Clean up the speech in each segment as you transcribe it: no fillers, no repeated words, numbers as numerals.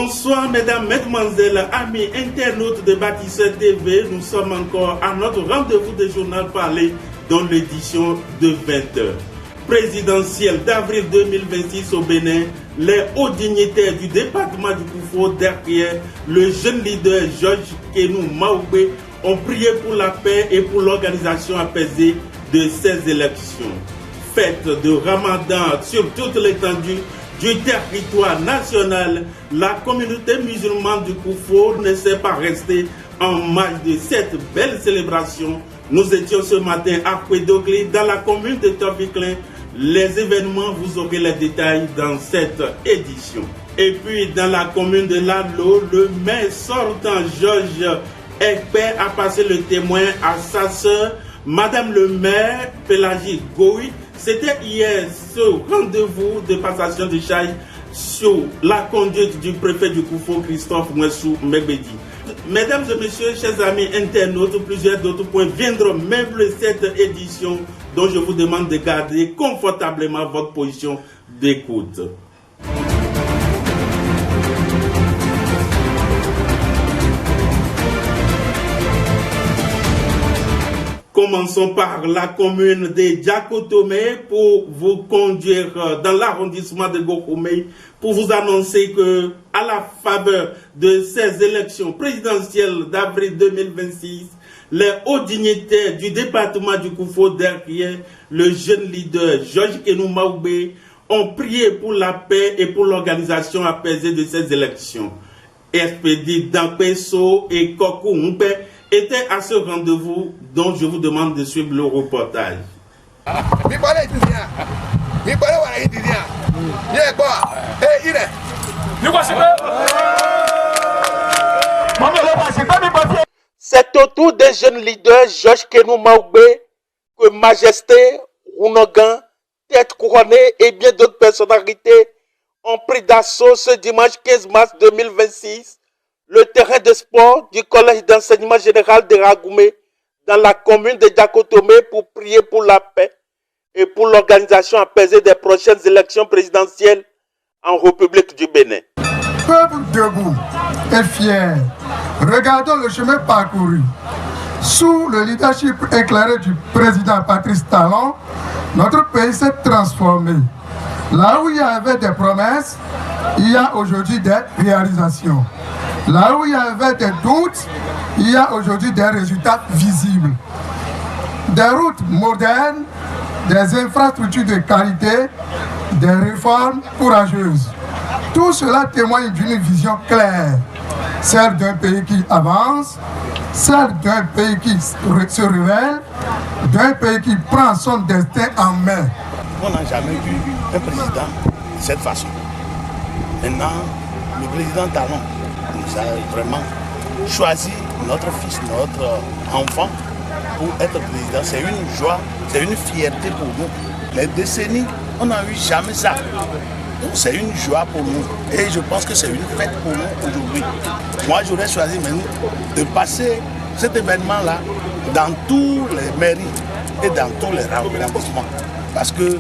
Bonsoir mesdames, mesdemoiselles, amis internautes de Bâtisseur TV. Nous sommes encore à notre rendez-vous de journal parlé dans l'édition de 20h. Présidentielle d'avril 2026 au Bénin, les hauts dignitaires du département du Koufo derrière le jeune leader Georges Kénou Maoubé ont prié pour la paix et pour l'organisation apaisée de ces élections. Fête de Ramadan sur toute l'étendue du territoire national, la communauté musulmane du Koufo ne s'est pas restée en marge de cette belle célébration. Nous étions ce matin à Kouedogli, dans la commune de Torbiclin. Les événements, vous aurez les détails dans cette édition. Et puis, dans la commune de Lalo, le maire sortant Georges Ekper a passé le témoin à sa sœur, Madame le maire Pélagie Goui. C'était hier ce rendez-vous de passation de Chaï sous la conduite du préfet du Koufo, Christophe Mwessou Mbebedi. Mesdames et messieurs, chers amis internautes, plusieurs d'autres points viendront meubler cette édition dont je vous demande de garder confortablement votre position d'écoute. Commençons par la commune de Diakotomé pour vous conduire dans l'arrondissement de Gokoumé pour vous annoncer que, à la faveur de ces élections présidentielles d'avril 2026, les hauts dignitaires du département du Koufo derrière le jeune leader Georges Kénou Maoubé ont prié pour la paix et pour l'organisation apaisée de ces élections. Expédie Dampeso et Kokou Mpe étaient à ce rendez-vous dont je vous demande de suivre le reportage. C'est au tour des jeunes leaders Georges Kénou Maoubé que Majesté, Rounogan, Tête Couronnée et bien d'autres personnalités ont pris d'assaut ce dimanche 15 mars 2026 le terrain de sport du collège d'enseignement général de Ragoumé dans la commune de Diakotomé pour prier pour la paix et pour l'organisation apaisée des prochaines élections présidentielles en République du Bénin. Peuple debout et fier, regardons le chemin parcouru. Sous le leadership éclairé du président Patrice Talon, notre pays s'est transformé. Là où il y avait des promesses, il y a aujourd'hui des réalisations. Là où il y avait des doutes, il y a aujourd'hui des résultats visibles. Des routes modernes, des infrastructures de qualité, des réformes courageuses. Tout cela témoigne d'une vision claire, celle d'un pays qui avance, celle d'un pays qui se révèle, d'un pays qui prend son destin en main. On n'a jamais vu un président de cette façon. Maintenant, le président Talon nous a vraiment choisi notre fils, notre enfant pour être président. C'est une joie, c'est une fierté pour nous. Les décennies, on n'a eu jamais ça. C'est une joie pour nous et je pense que c'est une fête pour nous aujourd'hui. Moi, j'aurais choisi maintenant de passer cet événement-là dans tous les mairies et dans tous les arrondissements. Parce que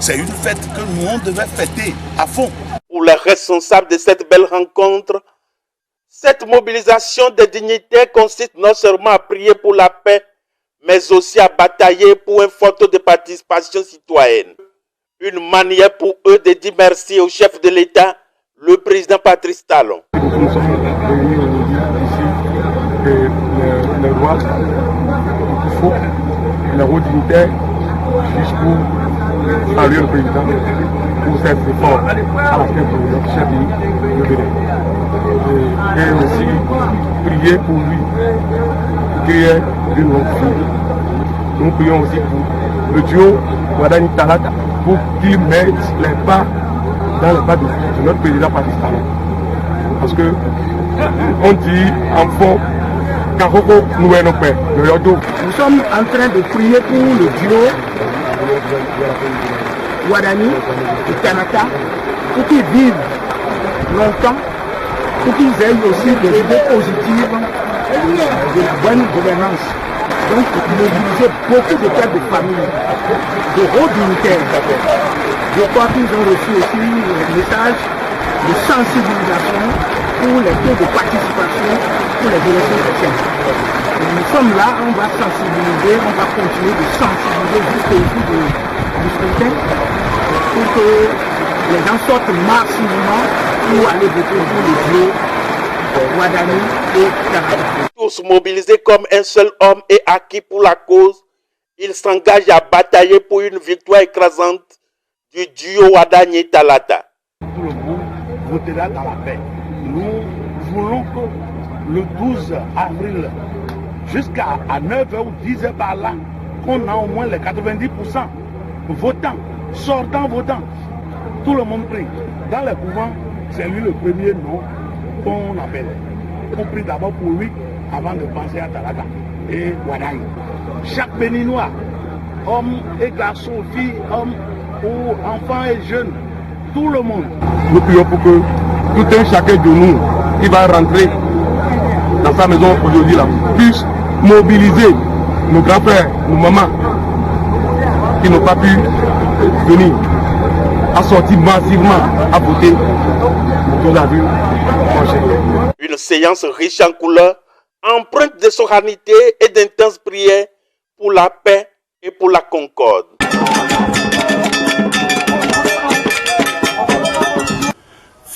c'est une fête que nous, on devait fêter à fond. Pour les responsables de cette belle rencontre, cette mobilisation des dignitaires consiste non seulement à prier pour la paix, mais aussi à batailler pour un fort taux de participation citoyenne. Une manière pour eux de dire merci au chef de l'État, le président Patrice Talon. Nous sommes réunis aujourd'hui ici, que les rois, il faut, les hauts dignitaires, jusqu'au saluer le président pour cet effort à la tête de notre chef de Bénin. Et aussi prier pour lui, qu'il y ait une longue vie. Nous prions aussi pour le duo Wadani Talata pour qu'il mette les pas dans les pas de notre président Patrice Talon. Parce que on dit en fond, Karoko nous est nos pères. Nous sommes en train de prier pour le duo Wadani et Tanaka pour qu'ils vivent longtemps, pour qu'ils aient aussi des idées positives de bonne gouvernance. Donc, mobiliser beaucoup de têtes de famille, de hauts dignitaires. Je crois qu'ils ont reçu aussi le message de sensibilisation pour les taux de participation pour les élections chrétiennes. Nous sommes là, on va sensibiliser, on va continuer de sensibiliser jusqu'au bout du scrutin pour que les gens sortent massivement pour aller voter pour les bleus, Ouadani et Canada. Tous mobilisés comme un seul homme et acquis pour la cause, ils s'engagent à batailler pour une victoire écrasante du duo Ouadani-Talata. Tout le monde votera dans la paix. Nous voulons que le 12 avril, jusqu'à 9h ou 10h par là, qu'on a au moins les 90% votants, sortants votants. Tout le monde prie. Dans les couvents, c'est lui le premier nom qu'on appelle. On prie d'abord pour lui avant de penser à Talata et Ouadani. Chaque Béninois, hommes et garçons, filles, hommes ou enfants et jeunes, tout le monde. Nous prions pour que tout un chacun de nous qui va rentrer dans sa maison aujourd'hui là puisse mobiliser nos grands frères, nos mamans qui n'ont pas pu venir à sortir massivement à voter. Vous avez vu. Une séance riche en couleurs, empreinte de solennité et d'intenses prières pour la paix et pour la concorde.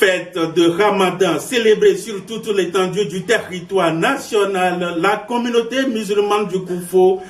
Fête de Ramadan célébrée sur toute l'étendue du territoire national, la communauté musulmane du Koufo